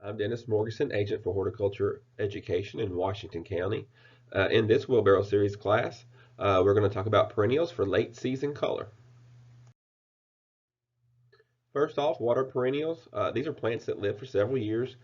I'm Dennis Morganson, Agent for Horticulture Education in Washington County. In this Wheelbarrow Series class, we're going to talk about perennials for late season color. First off, what are perennials? These are plants that live for several years.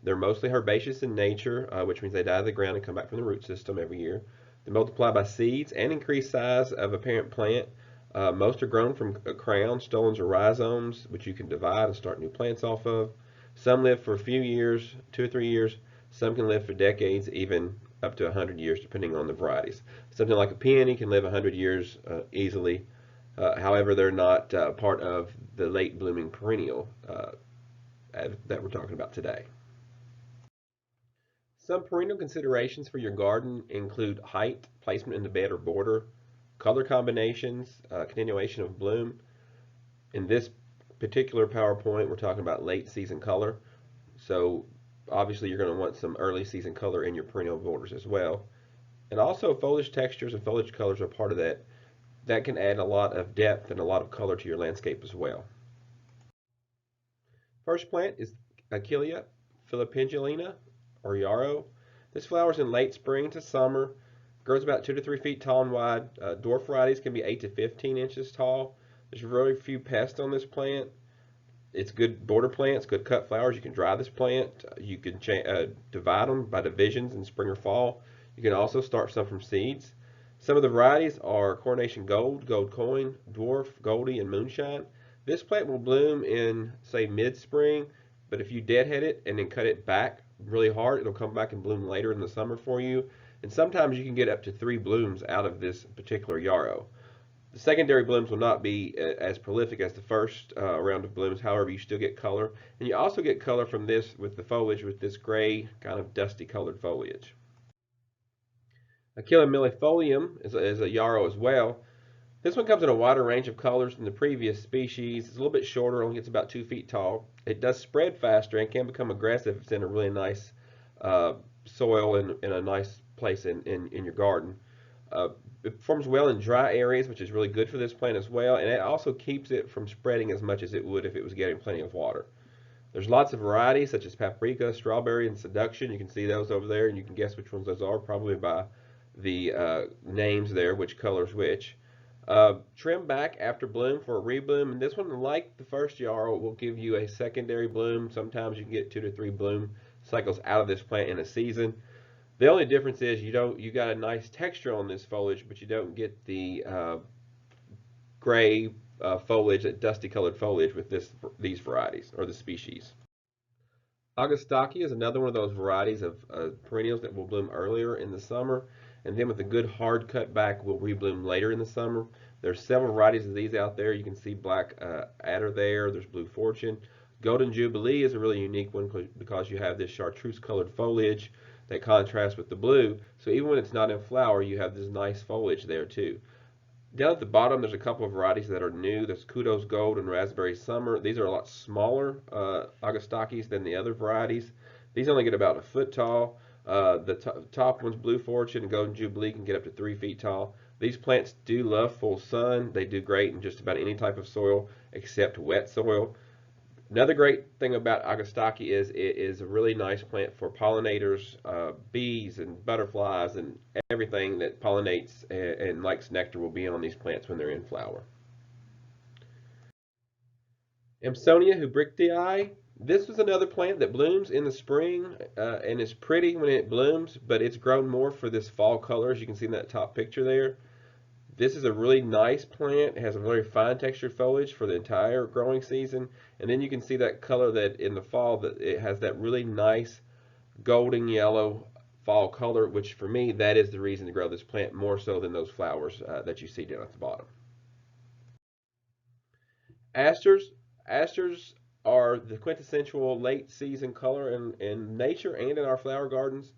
They're mostly herbaceous in nature, which means they die of the ground and come back from the root system every year. They multiply by seeds and increase size of a parent plant. Most are grown from crowns, stolons, or rhizomes, which you can divide and start new plants off of. Some live for a few years, 2 or 3 years. Some can live for decades, even up to 100 years, depending on the varieties. Something like a peony can live 100 years easily. However, they're not part of the late blooming perennial that we're talking about today. Some perennial considerations for your garden include height, placement in the bed or border, color combinations, continuation of bloom. In this particular PowerPoint, we're talking about late season color. So obviously you're going to want some early season color in your perennial borders as well. And also foliage textures and foliage colors are part of that. That can add a lot of depth and a lot of color to your landscape as well. First plant is Achillea filipendulina, or yarrow. This flowers in late spring to summer, grows about 2 to 3 feet tall and wide. Dwarf varieties can be 8 to 15 inches tall. There's very few pests on this plant. It's good border plants, good cut flowers. You can dry this plant. You can divide them by divisions in spring or fall. You can also start some from seeds. Some of the varieties are Coronation Gold, Gold Coin, Dwarf, Goldie, and Moonshine. This plant will bloom in, say, mid-spring, but if you deadhead it and then cut it back really hard, it'll come back and bloom later in the summer for you. And sometimes you can get up to 3 blooms out of this particular yarrow. The secondary blooms will not be as prolific as the first round of blooms. However, you still get color. And you also get color from this with the foliage, with this gray, kind of dusty colored foliage. Achillea millefolium is a yarrow as well. This one comes in a wider range of colors than the previous species. It's a little bit shorter, only gets about 2 feet tall. It does spread faster and can become aggressive if it's in a really nice soil and in a nice place in your garden. It performs well in dry areas, which is really good for this plant as well, and it also keeps it from spreading as much as it would if it was getting plenty of water. There's lots of varieties such as paprika, strawberry, and seduction. You can see those over there, and you can guess which ones those are probably by the names there, which colors which. Trim back after bloom for a rebloom, and this one, like the first yarrow, will give you a secondary bloom. Sometimes you can get 2 to 3 bloom cycles out of this plant in a season. The only difference is you got a nice texture on this foliage, but you don't get the gray foliage, that dusty colored foliage with these varieties or the species. Augustaki is another one of those varieties of perennials that will bloom earlier in the summer, and then with a good hard cut back will rebloom later in the summer. There's several varieties of these out there. You can see black adder there. There's blue fortune. Golden Jubilee is a really unique one because you have this chartreuse colored foliage that contrasts with the blue. So even when it's not in flower, you have this nice foliage there too. Down at the bottom, there's a couple of varieties that are new. There's Kudos Gold and Raspberry Summer. These are a lot smaller Augustakis than the other varieties. These only get about a foot tall. The top ones, Blue Fortune and Golden Jubilee, can get up to 3 feet tall. These plants do love full sun. They do great in just about any type of soil except wet soil. Another great thing about Augustaki is it is a really nice plant for pollinators, bees and butterflies and everything that pollinates and likes nectar will be on these plants when they're in flower. Amsonia hubrichtii. This is another plant that blooms in the spring and is pretty when it blooms, but it's grown more for this fall color, as you can see in that top picture there. This is a really nice plant. It has a very fine textured foliage for the entire growing season. And then you can see that color that in the fall, that it has that really nice golden yellow fall color, which for me, that is the reason to grow this plant more so than those flowers that you see down at the bottom. Asters. Asters are the quintessential late season color in nature and in our flower gardens.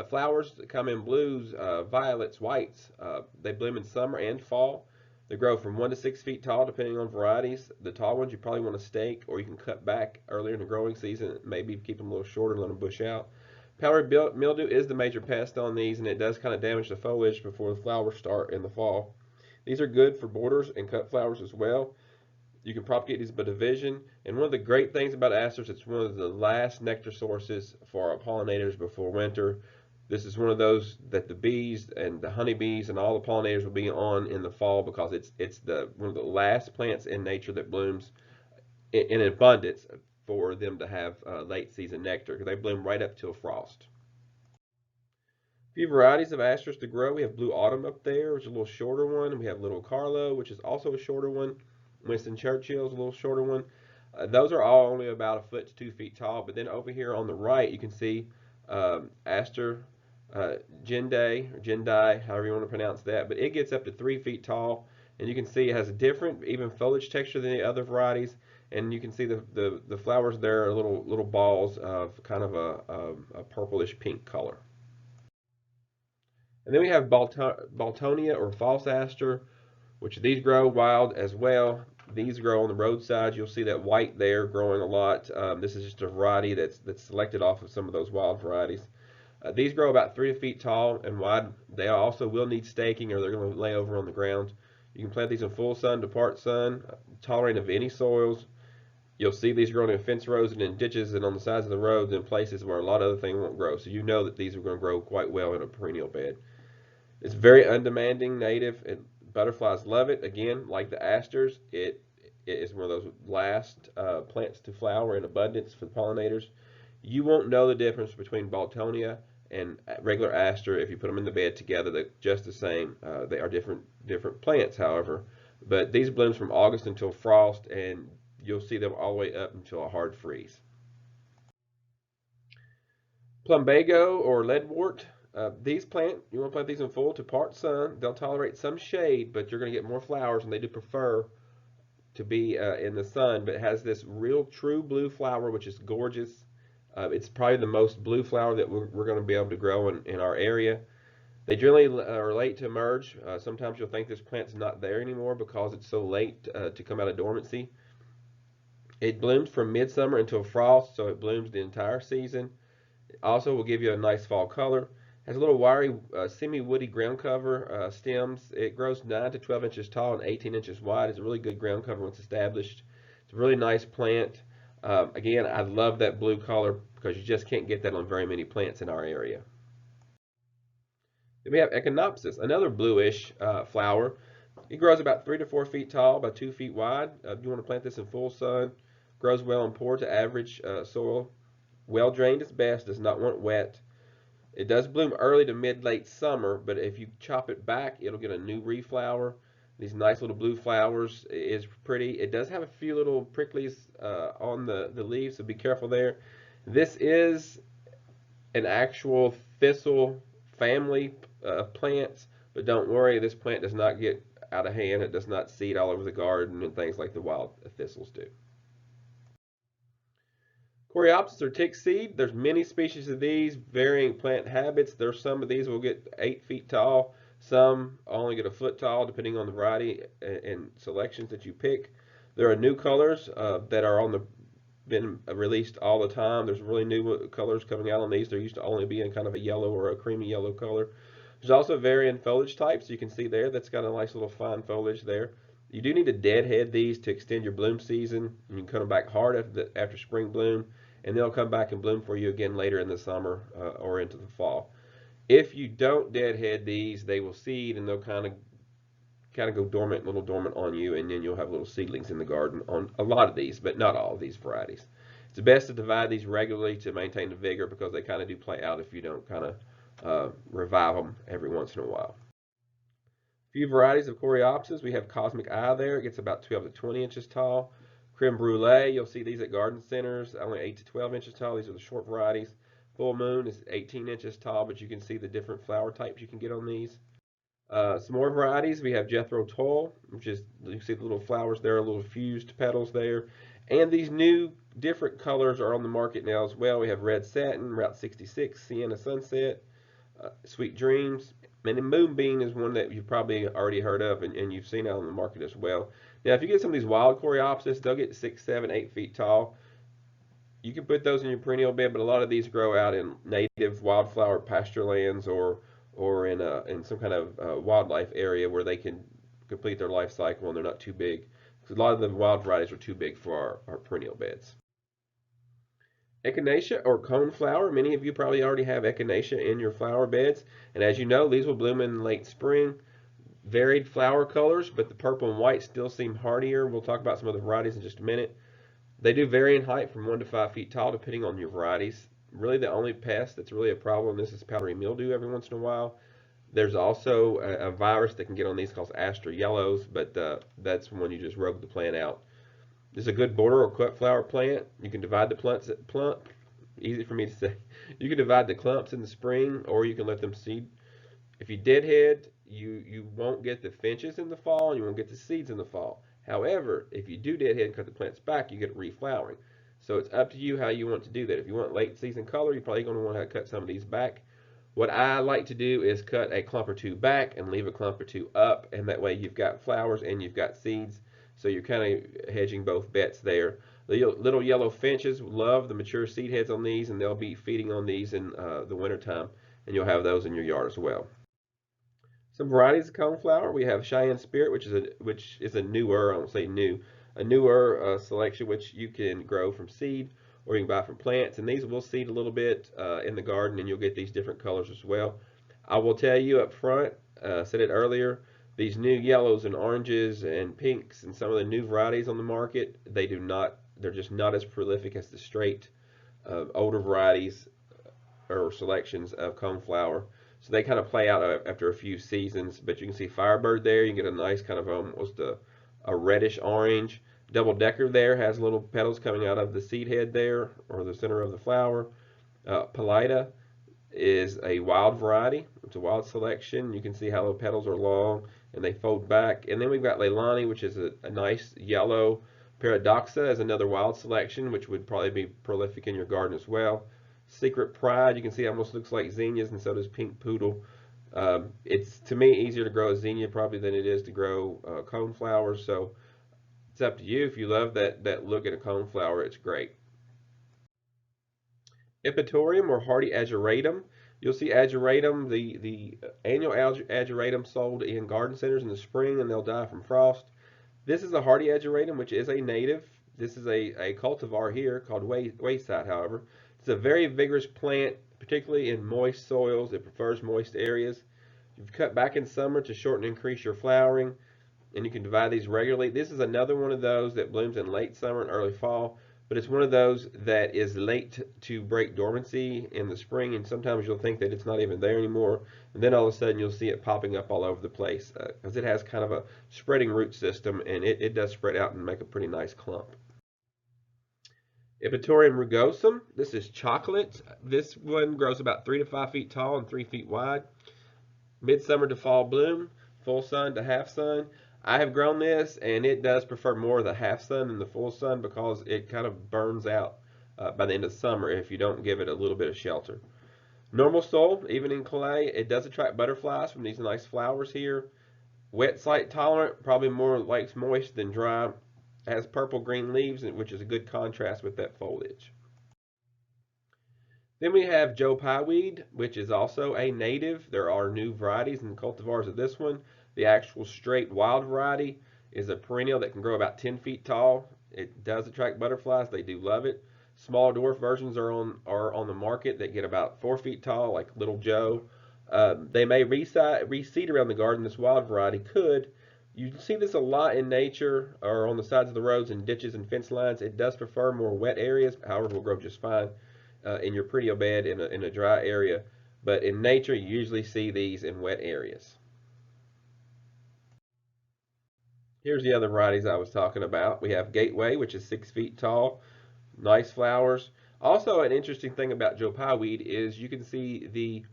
Flowers come in blues, violets, whites. They bloom in summer and fall. They grow from 1 to 6 feet tall depending on varieties. The tall ones you probably want to stake, or you can cut back earlier in the growing season, maybe keep them a little shorter and let them bush out. Powdery mildew is the major pest on these, and it does kind of damage the foliage before the flowers start in the fall. These are good for borders and cut flowers as well. You can propagate these by division. And one of the great things about asters, it's one of the last nectar sources for our pollinators before winter. This is one of those that the bees and the honeybees and all the pollinators will be on in the fall because it's the one of the last plants in nature that blooms in abundance for them to have late season nectar because they bloom right up till frost. A few varieties of asters to grow. We have Blue Autumn up there, which is a little shorter one. We have Little Carlo, which is also a shorter one. Winston Churchill is a little shorter one. Those are all only about a foot to 2 feet tall. But then over here on the right, you can see Aster Gendai, or Gendai, however you want to pronounce that. But it gets up to 3 feet tall. And you can see it has a different, even foliage texture than the other varieties. And you can see the flowers there are little balls of kind of a purplish pink color. And then we have Baltonia or false aster, which these grow wild as well. These grow on the roadside. You'll see that white there growing a lot. This is just a variety that's selected off of some of those wild varieties. These grow about 3 feet tall and wide. They also will need staking or they're going to lay over on the ground. You can plant these in full sun to part sun, tolerant of any soils. You'll see these growing in fence rows and in ditches and on the sides of the roads in places where a lot of other things won't grow. So you know that these are going to grow quite well in a perennial bed. It's very undemanding, native, and butterflies love it. Again, like the asters, it is one of those last plants to flower in abundance for the pollinators. You won't know the difference between Baltonia and regular aster if you put them in the bed together. They're just the same. They are different plants, however. But these blooms from August until frost, and you'll see them all the way up until a hard freeze. Plumbago or leadwort. You want to plant these in full to part sun. They'll tolerate some shade, but you're going to get more flowers, and they do prefer to be in the sun. But it has this real true blue flower, which is gorgeous. It's probably the most blue flower that we're going to be able to grow in our area. They generally are late to emerge. Sometimes you'll think this plant's not there anymore because it's so late to come out of dormancy. It blooms from midsummer until frost, so it blooms the entire season. It also will give you a nice fall color. Has a little wiry, semi-woody ground cover stems. It grows 9 to 12 inches tall and 18 inches wide. It's a really good ground cover once established. It's a really nice plant. Again, I love that blue color because you just can't get that on very many plants in our area. Then we have Echinopsis, another bluish flower. It grows about 3 to 4 feet tall, about 2 feet wide. You want to plant this in full sun. Grows well in poor to average soil. Well drained is best, does not want wet. It does bloom early to mid-late summer, but if you chop it back, it'll get a new reflower. These nice little blue flowers is pretty. It does have a few little pricklies on the leaves, so be careful there. This is an actual thistle family of plants, but don't worry, this plant does not get out of hand. It does not seed all over the garden and things like the wild thistles do. Coreopsis or tick seed. There's many species of these, varying plant habits. There's some of these will get 8 feet tall. Some only get a foot tall, depending on the variety and selections that you pick. There are new colors that are been released all the time. There's really new colors coming out on these. There used to only be in kind of a yellow or a creamy yellow color. There's also varying foliage types. You can see there that's got a nice little fine foliage there. You do need to deadhead these to extend your bloom season. You can cut them back hard after spring bloom, and they'll come back and bloom for you again later in the summer or into the fall. If you don't deadhead these, they will seed and they'll kind of go dormant, little dormant on you, and then you'll have little seedlings in the garden on a lot of these, but not all of these varieties. It's best to divide these regularly to maintain the vigor because they kind of do play out if you don't kind of revive them every once in a while. A few varieties of Coreopsis. We have Cosmic Eye there. It gets about 12 to 20 inches tall. Creme Brulee, you'll see these at garden centers, only 8 to 12 inches tall. These are the short varieties. Full Moon is 18 inches tall, but you can see the different flower types you can get on these. Some more varieties. We have Jethro Tull, which is, you see the little flowers there, little fused petals there. And these new different colors are on the market now as well. We have Red Satin, Route 66, Sienna Sunset, Sweet Dreams, and the Moonbeam is one that you've probably already heard of and you've seen out on the market as well. Now, if you get some of these wild Coreopsis, they'll get 6, 7, 8 feet tall. You can put those in your perennial bed, but a lot of these grow out in native wildflower pasture lands or in some kind of wildlife area where they can complete their life cycle and they're not too big. A lot of the wild varieties are too big for our perennial beds. Echinacea or coneflower. Many of you probably already have echinacea in your flower beds. And as you know, these will bloom in late spring. Varied flower colors, but the purple and white still seem hardier. We'll talk about some of the varieties in just a minute. They do vary in height from 1 to 5 feet tall, depending on your varieties. Really, the only pest that's really a problem, this is powdery mildew every once in a while. There's also a virus that can get on these called aster yellows, but that's when you just rogue the plant out. This is a good border or cut flower plant. You can divide the easy for me to say. You can divide the clumps in the spring, or you can let them seed. If you deadhead, you won't get the finches in the fall, and you won't get the seeds in the fall. However, if you do deadhead and cut the plants back, you get reflowering. So it's up to you how you want to do that. If you want late season color, you're probably going to want to cut some of these back. What I like to do is cut a clump or two back and leave a clump or two up, and that way you've got flowers and you've got seeds. So you're kind of hedging both bets there. The little yellow finches love the mature seed heads on these, and they'll be feeding on these in the wintertime, and you'll have those in your yard as well. Some varieties of coneflower. We have Cheyenne Spirit, which is a newer, I won't say new, a newer selection which you can grow from seed or you can buy from plants. And these will seed a little bit in the garden, and you'll get these different colors as well. I will tell you up front, said it earlier, these new yellows and oranges and pinks and some of the new varieties on the market, they're just not as prolific as the straight older varieties or selections of coneflower. So they kind of play out after a few seasons, but you can see Firebird there. You get a nice kind of almost a reddish orange. Double Decker there has little petals coming out of the seed head there, or the center of the flower. Palida is a wild variety. It's a wild selection. You can see how the petals are long and they fold back. And then we've got Leilani, which is a nice yellow. Paradoxa is another wild selection, which would probably be prolific in your garden as well. Secret Pride, you can see it almost looks like zinnias, and so does Pink Poodle. It's, to me, easier to grow a zinnia probably than it is to grow coneflowers, so it's up to you. If you love that look at a coneflower, it's great. Epitorium or hardy ageratum. You'll see ageratum, the annual ageratum sold in garden centers in the spring, and they'll die from frost. This is a hardy ageratum, which is a native. This is a cultivar here called wayside, however. It's a very vigorous plant, particularly in moist soils. It prefers moist areas. You've cut back in summer to shorten and increase your flowering, and you can divide these regularly. This is another one of those that blooms in late summer and early fall, but it's one of those that is late to break dormancy in the spring, and sometimes you'll think that it's not even there anymore, and then all of a sudden you'll see it popping up all over the place because it has kind of a spreading root system, and it does spread out and make a pretty nice clump. Epitorium rugosum. This is chocolate. This one grows about 3 to 5 feet tall and 3 feet wide. Midsummer to fall bloom, full sun to half sun. I have grown this, and it does prefer more of the half sun than the full sun because it kind of burns out by the end of summer if you don't give it a little bit of shelter. Normal soil, even in clay, it does attract butterflies from these nice flowers here. Wet site tolerant, probably more likes moist than dry. Has purple green leaves, which is a good contrast with that foliage. Then we have Joe Pye weed, which is also a native. There are new varieties and cultivars of this one. The actual straight wild variety is a perennial that can grow about 10 feet tall. It does attract butterflies. They do love it. Small dwarf versions are on the market that get about 4 feet tall, like Little Joe. They may reseed around the garden. This wild variety could. You see this a lot in nature or on the sides of the roads and ditches and fence lines. It does prefer more wet areas, however, will grow just fine in your perennial bed in a dry area. But in nature, you usually see these in wet areas. Here's the other varieties I was talking about. We have Gateway, which is 6 feet tall, nice flowers. Also, an interesting thing about Joe Pye weed is you can see the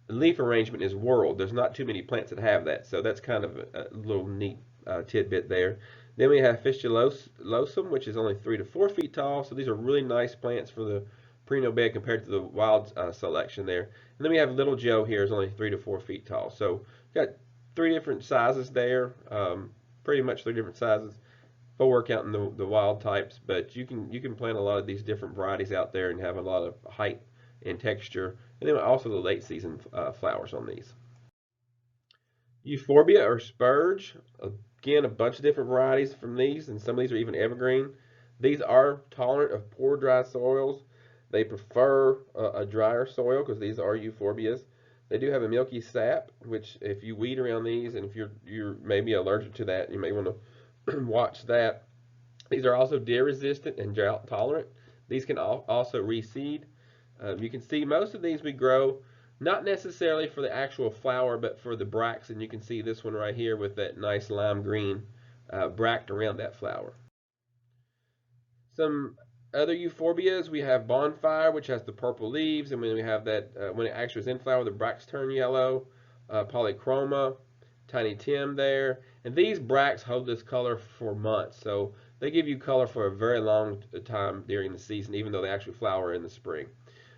leaf arrangement is whorled. There's not too many plants that have that, so that's kind of a little neat tidbit there. Then we have Fistulosum, which is only 3 to 4 feet tall, so these are really nice plants for the perennial bed compared to the wild selection there. And then we have Little Joe here is only 3 to 4 feet tall. So got 3 different sizes there, pretty much 3 different sizes. 4 counting the wild types, but you can plant a lot of these different varieties out there and have a lot of height and texture, and then also the late season flowers on these. Euphorbia or spurge, Again, a bunch of different varieties from these, and some of these are even evergreen. These are tolerant of poor dry soils. They prefer a drier soil because these are euphorbias. They do have a milky sap, which if you weed around these, and if you're maybe allergic to that, you may want to watch that. These are also deer resistant and drought tolerant. These can also reseed. You can see most of these we grow not necessarily for the actual flower, but for the bracts, and you can see this one right here with that nice lime green bract around that flower. Some other euphorbias, we have bonfire, which has the purple leaves, and when we have that, when it actually is in flower, the bracts turn yellow. Polychroma, tiny Tim there, and these bracts hold this color for months, so they give you color for a very long time during the season, even though they actually flower in the spring.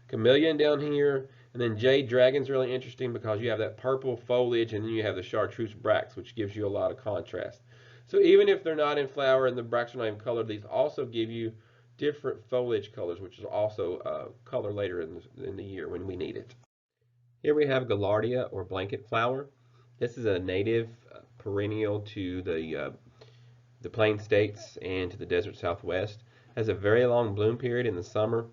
Chameleon down here, and then Jade Dragon's really interesting because you have that purple foliage, and then you have the chartreuse bracts, which gives you a lot of contrast. So even if they're not in flower and the bracts are not even colored, these also give you different foliage colors, which is also color later in the year when we need it. Here we have Gaillardia or blanket flower. This is a native perennial to the plain states and to the desert southwest. Has a very long bloom period in the summer.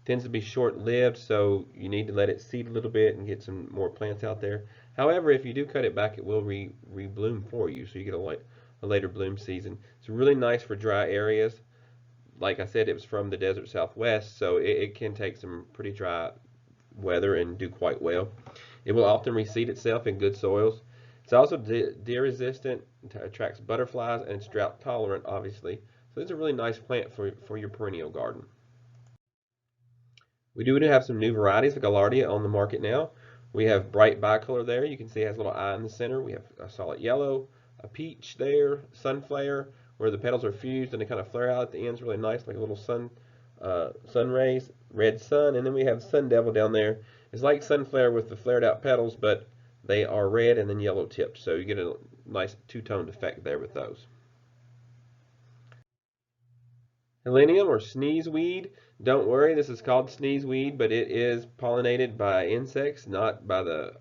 Tends to be short-lived, so you need to let it seed a little bit and get some more plants out there. However, if you do cut it back, it will re-bloom for you, so you get a later bloom season. It's really nice for dry areas. Like I said, it was from the desert southwest, so it can take some pretty dry weather and do quite well. It will often reseed itself in good soils. It's also deer resistant, attracts butterflies, and it's drought tolerant, obviously. So it's a really nice plant for your perennial garden. We do have some new varieties of Gaillardia on the market now. We have bright bicolor there. You can see it has a little eye in the center. We have a solid yellow, a peach there, sunflare, where the petals are fused and they kind of flare out at the ends really nice, like a little sun rays, red sun. And then we have Sun Devil down there. It's like sunflare with the flared out petals, but they are red and then yellow tipped. So you get a nice two-toned effect there with those. Helenium or sneezeweed. Don't worry, this is called sneezeweed, but it is pollinated by insects, not by the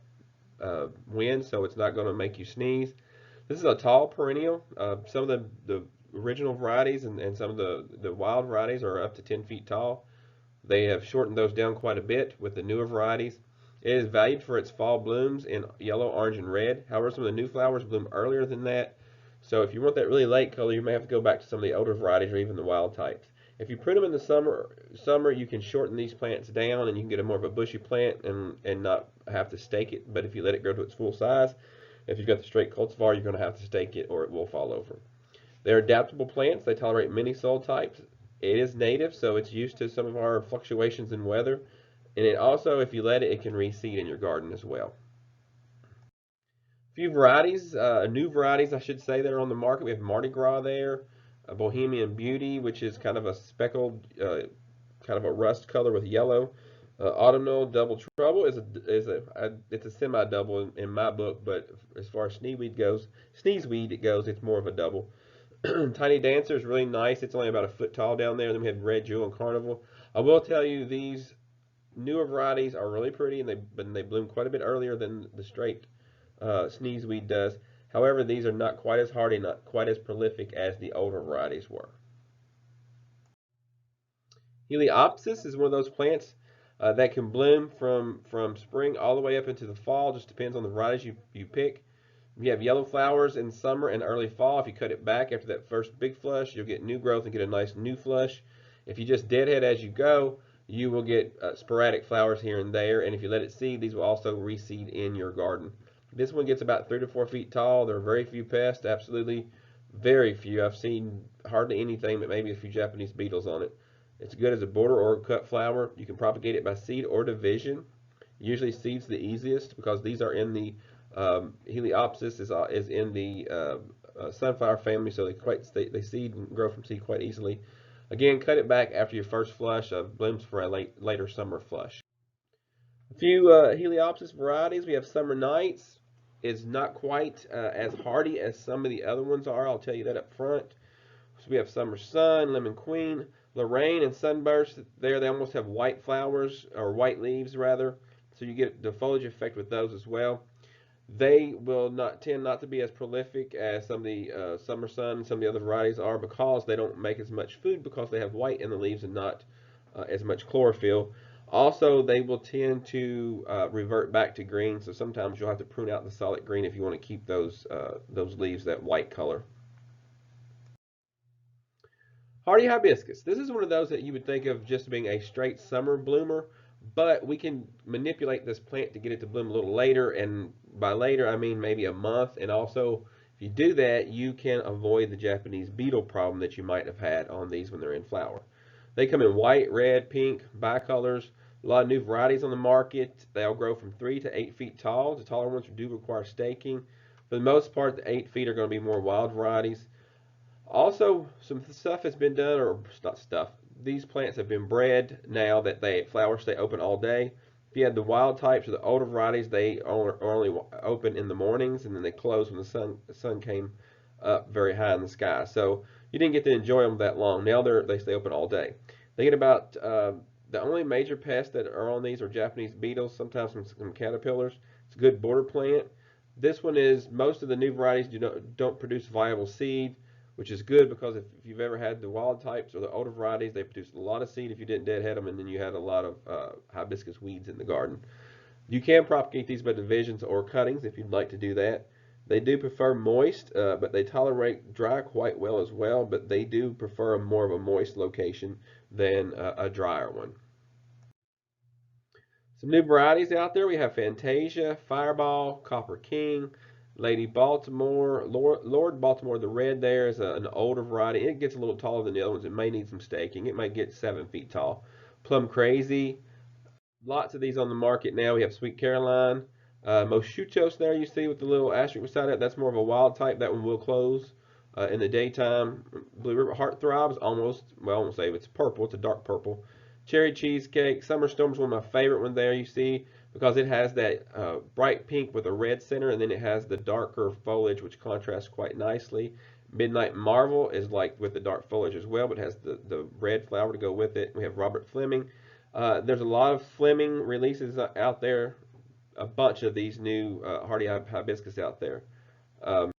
wind, so it's not going to make you sneeze. This is a tall perennial. Some of the original varieties and some of the wild varieties are up to 10 feet tall. They have shortened those down quite a bit with the newer varieties. It is valued for its fall blooms in yellow, orange, and red. However, some of the new flowers bloom earlier than that. So if you want that really late color, you may have to go back to some of the older varieties or even the wild types. If you prune them in the summer, you can shorten these plants down and you can get a more of a bushy plant and not have to stake it. But if you let it grow to its full size, if you've got the straight cultivar, you're going to have to stake it or it will fall over. They're adaptable plants. They tolerate many soil types. It is native, so it's used to some of our fluctuations in weather. And it also, if you let it, it can reseed in your garden as well. A few varieties, new varieties, I should say, that are on the market. We have Mardi Gras there, Bohemian Beauty, which is kind of a speckled, kind of a rust color with yellow. Autumnal Double Trouble it's a semi-double in my book, but as far as sneezeweed it goes, it's more of a double. Tiny Dancer is really nice. It's only about a foot tall down there. Then we have Red Jewel and Carnival. I will tell you these newer varieties are really pretty, and they bloom quite a bit earlier than the straight sneezeweed does. However, these are not quite as hardy, not quite as prolific as the older varieties were. Heliopsis is one of those plants that can bloom from spring all the way up into the fall. Just depends on the varieties you pick. You have yellow flowers in summer and early fall. If you cut it back after that first big flush, you'll get new growth and get a nice new flush. If you just deadhead as you go, you will get sporadic flowers here and there. And if you let it seed, these will also reseed in your garden. This one gets about 3 to 4 feet tall. There are very few pests, absolutely very few. I've seen hardly anything but maybe a few Japanese beetles on it. It's good as a border or cut flower. You can propagate it by seed or division. Usually seed's the easiest because these are in the Heliopsis is in the sunflower family, so they seed and grow from seed quite easily. Again, cut it back after your first flush. Blooms for a later summer flush. A few Heliopsis varieties. We have Summer Nights. It's not quite as hardy as some of the other ones are. I'll tell you that up front. So we have Summer Sun, Lemon Queen, Lorraine, and Sunburst. There, they almost have white flowers or white leaves rather. So you get the foliage effect with those as well. They will not tend not to be as prolific as some of the summer sun and some of the other varieties are because they don't make as much food because they have white in the leaves and not as much chlorophyll. Also, they will tend to revert back to green, so sometimes you'll have to prune out the solid green if you want to keep those leaves that white color. Hardy hibiscus. This is one of those that you would think of just being a straight summer bloomer, but we can manipulate this plant to get it to bloom a little later, and by later I mean maybe a month. And also, if you do that, you can avoid the Japanese beetle problem that you might have had on these when they're in flower. They come in white, red, pink, bicolors. A lot of new varieties on the market. They'll grow from 3 to 8 feet tall. The taller ones do require staking. For the most part, the 8 feet are going to be more wild varieties. Also, some stuff has been done, or not stuff. These plants have been bred now that they flowers stay open all day. If you had the wild types or the older varieties, they are only open in the mornings and then they close when the sun came up very high in the sky. So you didn't get to enjoy them that long. Now they stay open all day. They get about the only major pests that are on these are Japanese beetles, sometimes some caterpillars. It's a good border plant. This one is most of the new varieties don't produce viable seed, which is good because if you've ever had the wild types or the older varieties, they produce a lot of seed if you didn't deadhead them, and then you had a lot of hibiscus weeds in the garden. You can propagate these by divisions or cuttings if you'd like to do that. They do prefer moist, but they tolerate dry quite well as well, but they do prefer more of a moist location than a drier one. Some new varieties out there. We have Fantasia, Fireball, Copper King, Lady Baltimore, Lord Baltimore. The red there is an older variety. It gets a little taller than the other ones. It may need some staking. It might get 7 feet tall. Plum Crazy. Lots of these on the market now. We have Sweet Caroline. Moschuchos there you see with the little asterisk beside it. That's more of a wild type. That one will close in the daytime. Blue River Heartthrobs, almost, well, I won't say it's purple. It's a dark purple. Cherry Cheesecake. Summer Storm is one of my favorite ones there you see because it has that bright pink with a red center, and then it has the darker foliage which contrasts quite nicely. Midnight Marvel is like with the dark foliage as well, but has the red flower to go with it. We have Robert Fleming. There's a lot of Fleming releases out there, a bunch of these new hardy hibiscus out there. Um,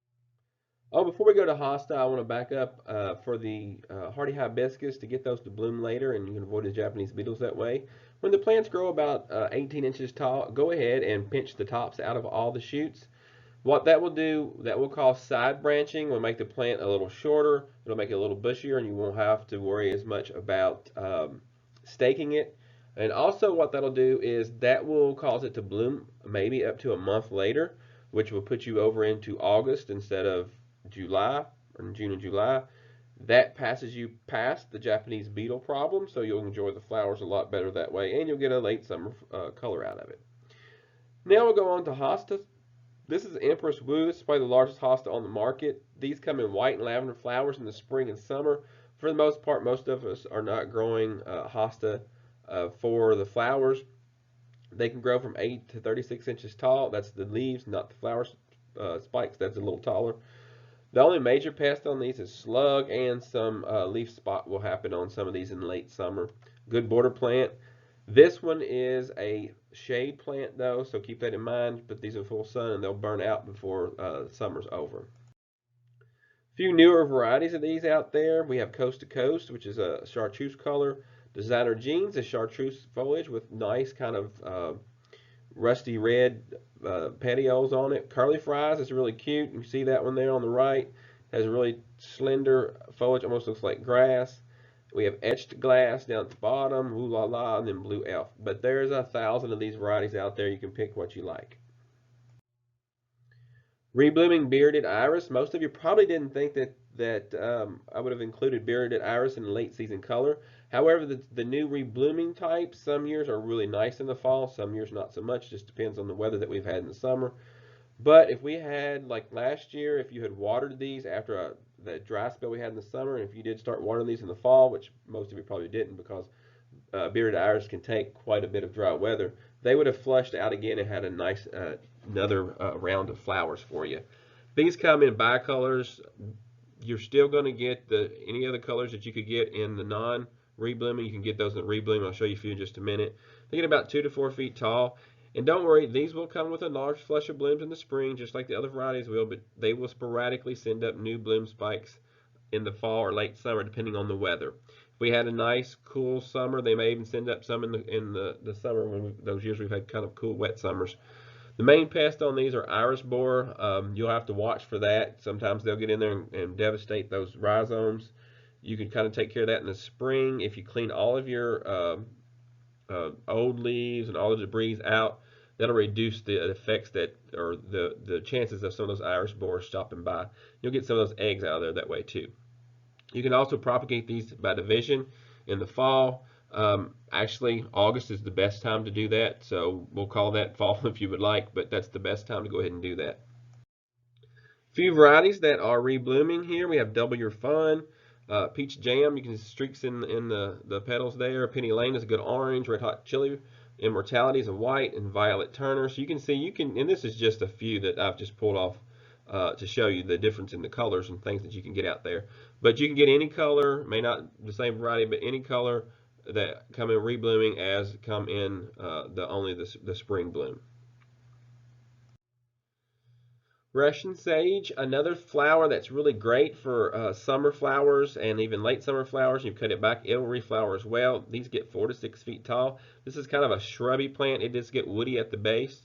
Oh, before we go to hosta, I want to back up for the hardy hibiscus to get those to bloom later, and you can avoid the Japanese beetles that way. When the plants grow about 18 inches tall, go ahead and pinch the tops out of all the shoots. What that will do, that will cause side branching, will make the plant a little shorter, it'll make it a little bushier, and you won't have to worry as much about staking it. And also what that'll do is that will cause it to bloom maybe up to a month later, which will put you over into August instead of July, or June and July. That passes you past the Japanese beetle problem, so you'll enjoy the flowers a lot better that way, and you'll get a late summer color out of it. Now we'll go on to hostas. This is Empress Wu. This is probably the largest hosta on the market. These come in white and lavender flowers in the spring and summer. For the most part, most of us are not growing hosta for the flowers. They can grow from 8 to 36 inches tall. That's the leaves, not the flower spikes. That's a little taller. The only major pest on these is slug, and some leaf spot will happen on some of these in late summer. Good border plant. This one is a shade plant though, so keep that in mind. Put these in full sun and they'll burn out before summer's over. A few newer varieties of these out there. We have Coast to Coast, which is a chartreuse color. Designer Jeans is chartreuse foliage with nice kind of rusty red petioles on it. Curly Fries is really cute. You see that one there on the right. Has a really slender foliage, almost looks like grass. We have Etched Glass down at the bottom, Ooh La La, and then Blue Elf. But there's 1,000 of these varieties out there. You can pick what you like. Reblooming Bearded Iris. Most of you probably didn't think that I would have included Bearded Iris in late season color. However, the new reblooming types, some years are really nice in the fall, some years not so much. Just depends on the weather that we've had in the summer. But if we had, like last year, if you had watered these after the dry spell we had in the summer, and if you did start watering these in the fall, which most of you probably didn't because bearded iris can take quite a bit of dry weather, they would have flushed out again and had a nice another round of flowers for you. These come in bicolors. You're still going to get any other colors that you could get in the non-reblooming. You can get those in the reblooming. I'll show you a few in just a minute. They get about 2 to 4 feet tall. And don't worry, these will come with a large flush of blooms in the spring, just like the other varieties will, but they will sporadically send up new bloom spikes in the fall or late summer, depending on the weather. If we had a nice, cool summer, they may even send up some in the summer when those years we've had kind of cool, wet summers. The main pest on these are iris borer. You'll have to watch for that. Sometimes they'll get in there and devastate those rhizomes. You can kind of take care of that in the spring if you clean all of your old leaves and all the debris out. That'll reduce the effects that, or the chances of some of those iris borers stopping by. You'll get some of those eggs out of there that way too. You can also propagate these by division in the fall. Actually, August is the best time to do that, so we'll call that fall if you would like, but that's the best time to go ahead and do that. Few varieties that are reblooming here. We have Double Your Fun, Peach Jam. You can see streaks in the petals there. Penny Lane is a good orange. Red Hot Chili, Immortality is a white, and Violet Turner. So you can see, and this is just a few that I've just pulled off to show you the difference in the colors and things that you can get out there. But you can get any color, may not the same variety, but any color that come in reblooming as come in only the spring bloom. Russian sage, another flower that's really great for summer flowers and even late summer flowers. You cut it back, it'll reflower as well. These get 4 to 6 feet tall. This is kind of a shrubby plant. It does get woody at the base.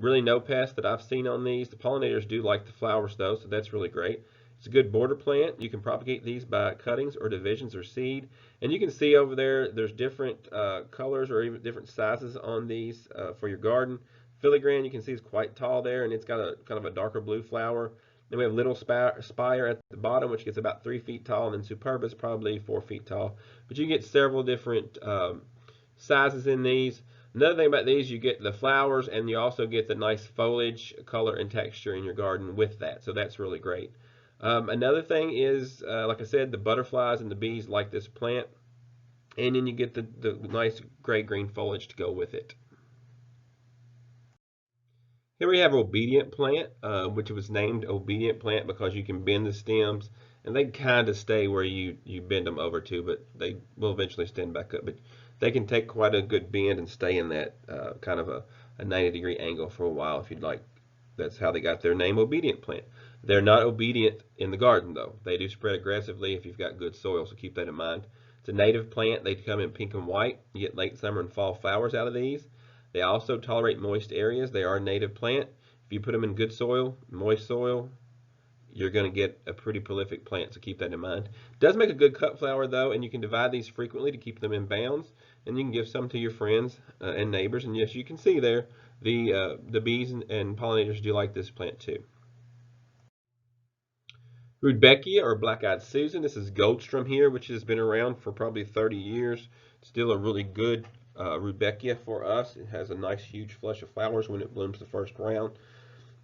Really no pest that I've seen on these. The pollinators do like the flowers though, so that's really great. It's a good border plant. You can propagate these by cuttings or divisions or seed. And you can see over there's different colors or even different sizes on these for your garden. Filigree, you can see, is quite tall there, and it's got a kind of a darker blue flower. Then we have Little Spire at the bottom, which gets about 3 feet tall, and then Superba is probably 4 feet tall. But you get several different sizes in these. Another thing about these, you get the flowers, and you also get the nice foliage color and texture in your garden with that, so that's really great. Another thing is, like I said, the butterflies and the bees like this plant, and then you get the nice gray-green foliage to go with it. Here we have Obedient Plant, which was named Obedient Plant because you can bend the stems, and they kind of stay where you bend them over to, but they will eventually stand back up. But they can take quite a good bend and stay in that kind of a 90-degree angle for a while if you'd like. That's how they got their name, Obedient Plant. They're not obedient in the garden, though. They do spread aggressively if you've got good soil, so keep that in mind. It's a native plant. They come in pink and white. You get late summer and fall flowers out of these. They also tolerate moist areas. They are a native plant. If you put them in good soil, moist soil, you're going to get a pretty prolific plant, so keep that in mind. It does make a good cut flower though, and you can divide these frequently to keep them in bounds, and you can give some to your friends and neighbors. And yes, you can see there the bees and pollinators do like this plant too. Rudbeckia or Black-Eyed Susan. This is Goldstrom here, which has been around for probably 30 years. Still a really good Rudbeckia for us. It has a nice huge flush of flowers when it blooms the first round.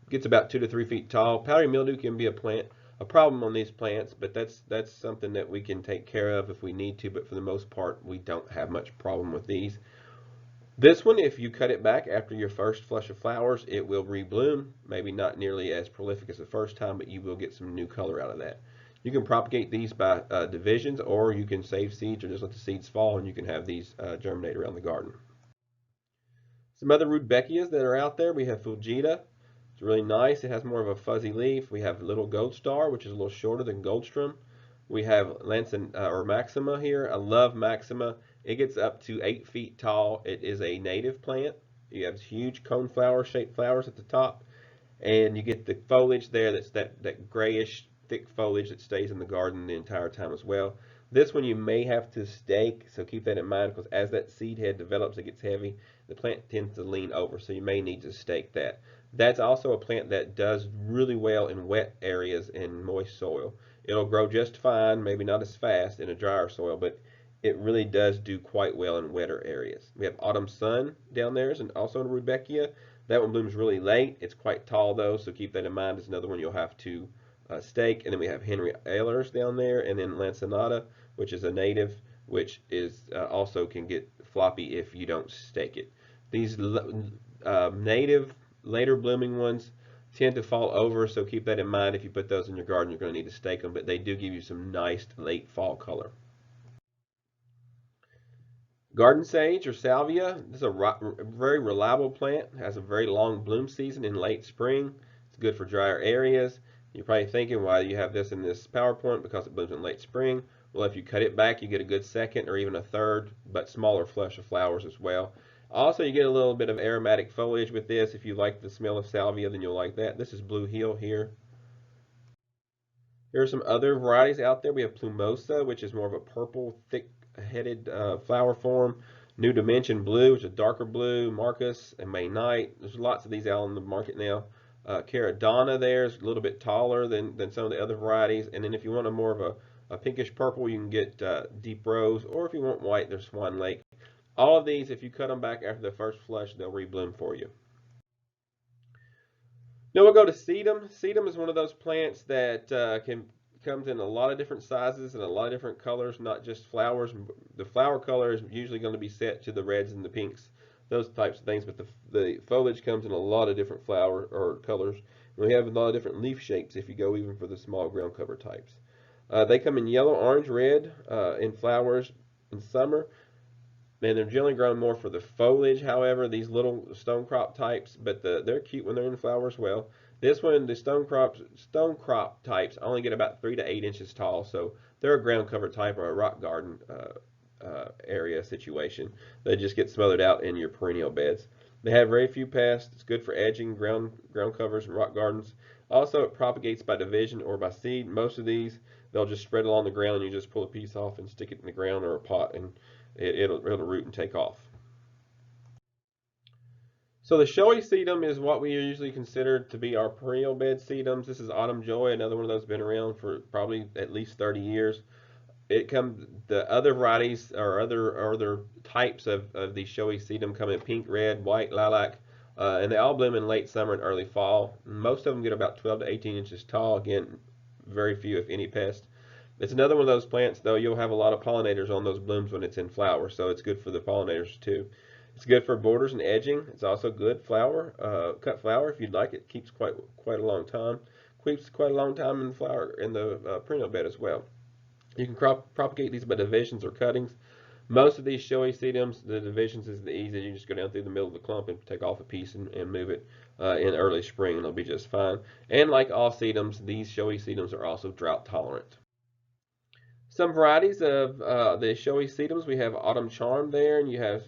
It gets about 2 to 3 feet tall. Powdery mildew can be a problem on these plants, but that's something that we can take care of if we need to, but for the most part we don't have much problem with these. This one, if you cut it back after your first flush of flowers, it will rebloom. Maybe not nearly as prolific as the first time, but you will get some new color out of that. You can propagate these by divisions, or you can save seeds or just let the seeds fall, and you can have these germinate around the garden. Some other Rudbeckias that are out there, we have Fujita. It's really nice. It has more of a fuzzy leaf. We have Little Gold Star, which is a little shorter than Goldstrom. We have or Maxima here. I love Maxima. It gets up to 8 feet tall. It is a native plant. You have huge coneflower shaped flowers at the top, and you get the foliage there. That's that grayish thick foliage that stays in the garden the entire time as well. This one you may have to stake, so keep that in mind, because as that seed head develops, it gets heavy. The plant tends to lean over, so you may need to stake that. That's also a plant that does really well in wet areas and moist soil. It'll grow just fine, maybe not as fast in a drier soil, but it really does do quite well in wetter areas. We have Autumn Sun down there, and also in Rudbeckia. That one blooms really late. It's quite tall though, so keep that in mind. It's another one you'll have to stake. And then we have Henry Ehlers down there, and then Lancenata, which is a native, which is also can get floppy if you don't stake it. These native later blooming ones tend to fall over, so keep that in mind. If you put those in your garden, you're going to need to stake them, but they do give you some nice late fall color. Garden sage or salvia. This is a very reliable plant. It has a very long bloom season in late spring. It's good for drier areas. You're probably thinking why you have this in this PowerPoint, because it blooms in late spring. Well, if you cut it back, you get a good second or even a third, but smaller flush of flowers as well. Also, you get a little bit of aromatic foliage with this. If you like the smell of salvia, then you'll like that. This is Blue Hill here. There are some other varieties out there. We have Plumosa, which is more of a purple, thick-headed flower form. New Dimension Blue, which is a darker blue. Marcus and May Night. There's lots of these out on the market now. Caradonna there is a little bit taller than some of the other varieties. And then if you want a more of a pinkish purple, you can get Deep Rose. Or if you want white, there's Swan Lake. All of these, if you cut them back after the first flush, they'll rebloom for you. Now we'll go to sedum. Sedum is one of those plants that comes in a lot of different sizes and a lot of different colors, not just flowers. The flower color is usually going to be set to the reds and the pinks, those types of things. But the foliage comes in a lot of different flower or colors. And we have a lot of different leaf shapes if you go even for the small ground cover types. They come in yellow, orange, red in flowers in summer. And they're generally grown more for the foliage, however, these little stone crop types, but they're cute when they're in flower as well. This one, the stone crop types only get about 3 to 8 inches tall, so they're a ground cover type or a rock garden area situation. They just get smothered out in your perennial beds. They have very few pests. It's good for edging, ground covers, and rock gardens. Also, it propagates by division or by seed. Most of these, they'll just spread along the ground, and you just pull a piece off and stick it in the ground or a pot, and it'll root and take off. So the showy sedum is what we usually consider to be our perennial bed sedums. This is Autumn Joy, another one of those been around for probably at least 30 years. The other varieties or other types of these showy sedum come in pink, red, white, lilac, and they all bloom in late summer and early fall. Most of them get about 12 to 18 inches tall. Again, very few, if any, pests. It's another one of those plants, though, you'll have a lot of pollinators on those blooms when it's in flower, so it's good for the pollinators too. It's good for borders and edging. It's also good cut flower if you'd like it. Keeps quite a long time. Keeps quite a long time in flower in the perennial bed as well. You can propagate these by divisions or cuttings. Most of these showy sedums, the divisions is the easy. You just go down through the middle of the clump and take off a piece and move it in early spring, and it'll be just fine. And like all sedums, these showy sedums are also drought tolerant. Some varieties of the showy sedums, we have Autumn Charm there, and you have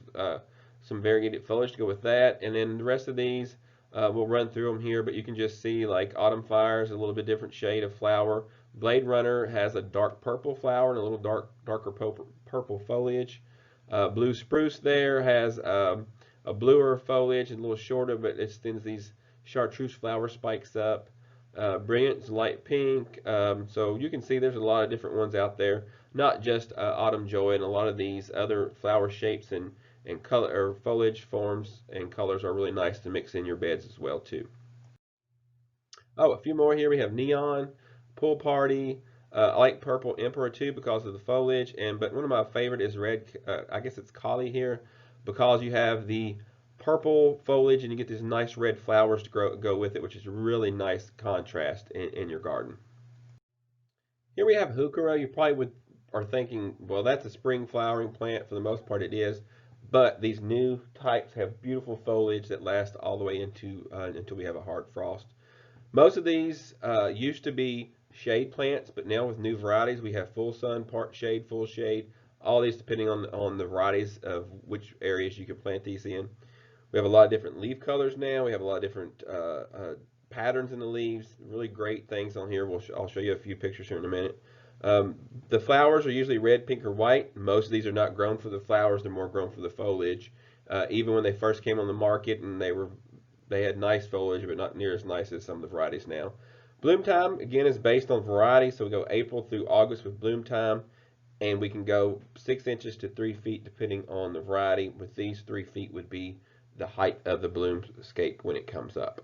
some variegated foliage to go with that. And then the rest of these, we'll run through them here, but you can just see like Autumn Fires, a little bit different shade of flower. Blade Runner has a dark purple flower and a little darker purple foliage. Blue Spruce there has a bluer foliage and a little shorter, but it extends these chartreuse flower spikes up. Brilliant's light pink. So you can see there's a lot of different ones out there, not just Autumn Joy, and a lot of these other flower shapes and color or foliage forms and colors are really nice to mix in your beds as well too. Oh, a few more here. We have Neon, Pool Party. I like Purple Emperor too because of the foliage, but one of my favorite is Red. I guess it's Collie here because you have the purple foliage and you get these nice red flowers to go with it, which is a really nice contrast in your garden. Here we have Heuchera. You probably are thinking, well, that's a spring flowering plant. For the most part, it is. But these new types have beautiful foliage that lasts all the way into until we have a hard frost. Most of these used to be shade plants, but now with new varieties, we have full sun, part shade, full shade. All these depending on the varieties of which areas you can plant these in. We have a lot of different leaf colors now. We have a lot of different patterns in the leaves. Really great things on here. I'll show you a few pictures here in a minute. The flowers are usually red, pink, or white. Most of these are not grown for the flowers. They're more grown for the foliage. Even when they first came on the market and they had nice foliage, but not near as nice as some of the varieties now. Bloom time, again, is based on variety. So we go April through August with bloom time. And we can go 6 inches to 3 feet depending on the variety. With these, 3 feet would be the height of the bloomscape when it comes up.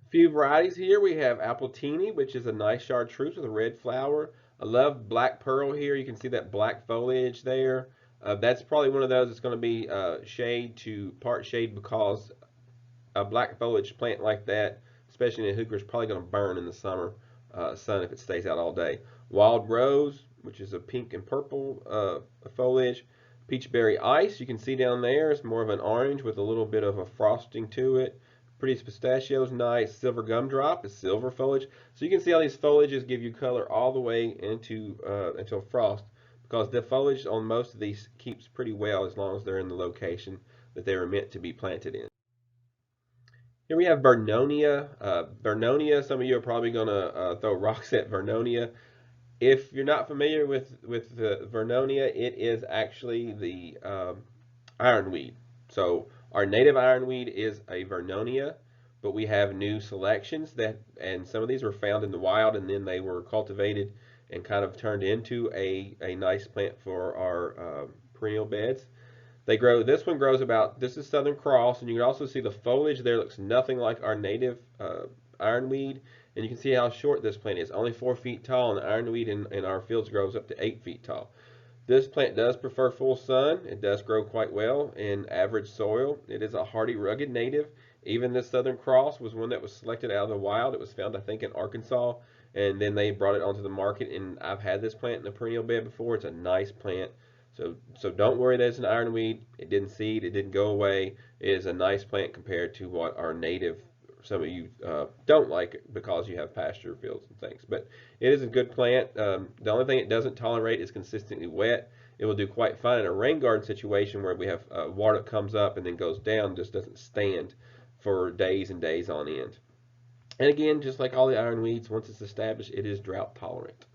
A few varieties here. We have Appletini, which is a nice chartreuse with a red flower. I love Black Pearl here. You can see that black foliage there. That's probably one of those that's going to be shade to part shade because a black foliage plant like that, especially in a heuchera, is probably going to burn in the summer sun if it stays out all day. Wild Rose, which is a pink and purple foliage. Peachberry ice, you can see down there, is more of an orange with a little bit of a frosting to it. Pretty pistachios, nice. Silver gumdrop is silver foliage. So you can see how these foliages give you color all the way into until frost, because the foliage on most of these keeps pretty well as long as they're in the location that they were meant to be planted in. Here we have Vernonia. Vernonia, some of you are probably going to throw rocks at Vernonia. If you're not familiar with Vernonia, it is actually the ironweed. So our native ironweed is a Vernonia, but we have new selections that, and some of these were found in the wild, and then they were cultivated and kind of turned into a nice plant for our perennial beds. They grow. This one grows about. This is Southern Cross, and you can also see the foliage there looks nothing like our native ironweed, and you can see how short this plant is. Only 4 feet tall, and the ironweed in our fields grows up to 8 feet tall. This plant does prefer full sun. It does grow quite well in average soil. It is a hardy, rugged native. Even this Southern Cross was one that was selected out of the wild. It was found, I think, in Arkansas, and then they brought it onto the market. And I've had this plant in a perennial bed before. It's a nice plant. So don't worry that it's an ironweed. It didn't seed. It didn't go away. It is a nice plant compared to what our native, some of you don't like it because you have pasture fields and things. But it is a good plant. The only thing it doesn't tolerate is consistently wet. It will do quite fine in a rain garden situation where we have water that comes up and then goes down, just doesn't stand for days and days on end. And again, just like all the ironweeds, once it's established, it is drought tolerant.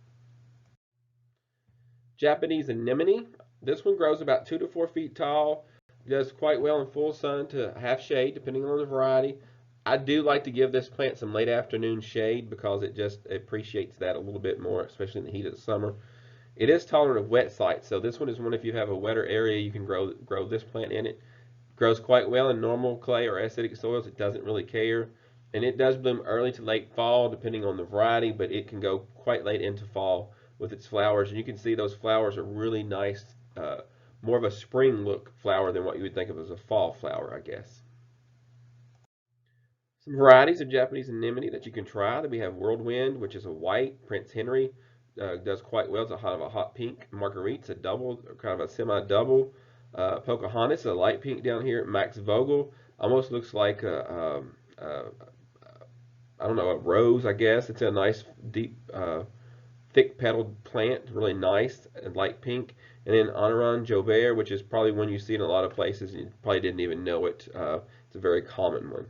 Japanese anemone. This one grows about 2 to 4 feet tall. Does quite well in full sun to half shade, depending on the variety. I do like to give this plant some late afternoon shade because it just appreciates that a little bit more, especially in the heat of the summer. It is tolerant of wet sites, so this one is one if you have a wetter area, you can grow this plant in it. Grows quite well in normal clay or acidic soils. It doesn't really care. And it does bloom early to late fall, depending on the variety, but it can go quite late into fall with its flowers. And you can see those flowers are really nice, more of a spring look flower than what you would think of as a fall flower, I guess. Some varieties of Japanese anemone that you can try. That we have Whirlwind, which is a white. Prince Henry does quite well. It's a hot pink. Marguerite's a double, kind of a semi-double. Pocahontas, a light pink down here. Max Vogel almost looks like I don't know, a rose, I guess. It's a nice, deep, thick petaled plant, really nice and light pink. And then Honoran Jobert, which is probably one you see in a lot of places. You probably didn't even know it. It's a very common one.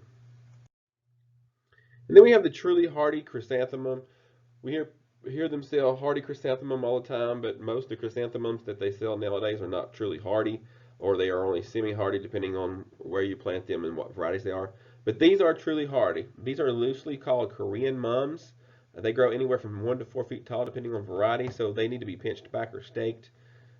And then we have the truly hardy chrysanthemum. We hear them sell hardy chrysanthemum all the time, but most of the chrysanthemums that they sell nowadays are not truly hardy, or they are only semi-hardy depending on where you plant them and what varieties they are. But these are truly hardy. These are loosely called Korean mums. They grow anywhere from 1 to 4 feet tall depending on variety, so they need to be pinched back or staked.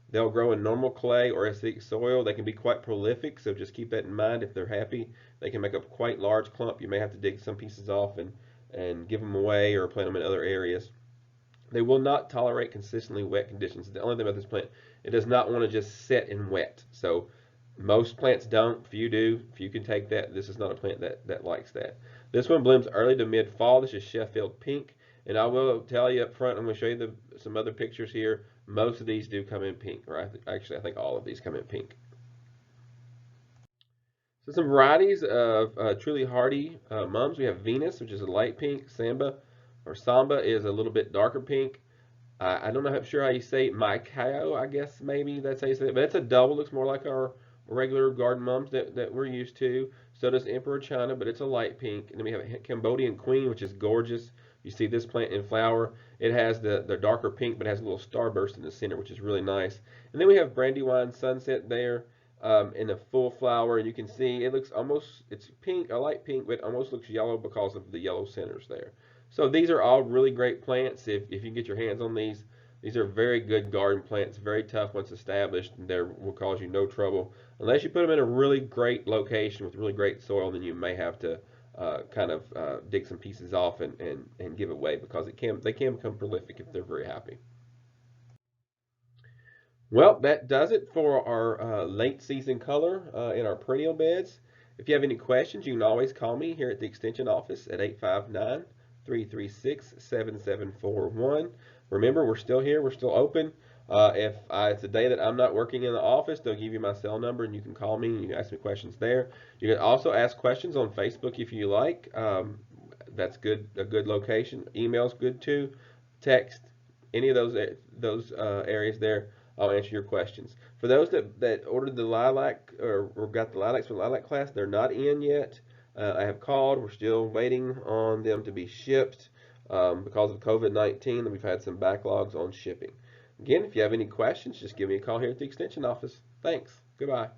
They'll grow in normal clay or acidic soil. They can be quite prolific, so just keep that in mind. If they're happy, they can make a quite large clump. You may have to dig some pieces off and give them away or plant them in other areas. They will not tolerate consistently wet conditions. The only thing about this plant, it does not want to just sit in wet. So most plants don't. Few do. If you can take that, this is not a plant that likes that. This one blooms early to mid-fall. This is Sheffield pink. And I will tell you up front, I'm going to show you some other pictures here. Most of these do come in pink. Or actually, I think all of these come in pink. So some varieties of truly hardy mums. We have Venus, which is a light pink. Samba is a little bit darker pink. I don't know sure how you say it. Maikao, I guess maybe that's how you say it. But it's a double. Looks more like our regular garden mums that we're used to. So does Emperor China, but it's a light pink. And then we have Cambodian Queen, which is gorgeous. You see this plant in flower. It has the darker pink, but it has a little starburst in the center, which is really nice. And then we have Brandywine Sunset there in a full flower. And you can see it looks almost, it's pink, a light pink, but it almost looks yellow because of the yellow centers there. So these are all really great plants. If you can get your hands on these are very good garden plants, very tough once established, and they will cause you no trouble. Unless you put them in a really great location with really great soil, then you may have to kind of dig some pieces off and give away because they can become prolific if they're very happy. Well, that does it for our late season color in our perennial beds. If you have any questions, you can always call me here at the Extension office at 859-336-7741. Remember, we're still here. We're still open. If it's a day that I'm not working in the office, they'll give you my cell number and you can call me and you can ask me questions there. You can also ask questions on Facebook if you like. That's good. A good location. Email's good too. Text, any of those areas there. I'll answer your questions. For those that ordered the lilac or got the lilacs for the lilac class, they're not in yet. I have called. We're still waiting on them to be shipped because of COVID-19. We've had some backlogs on shipping. Again, if you have any questions, just give me a call here at the Extension office. Thanks. Goodbye.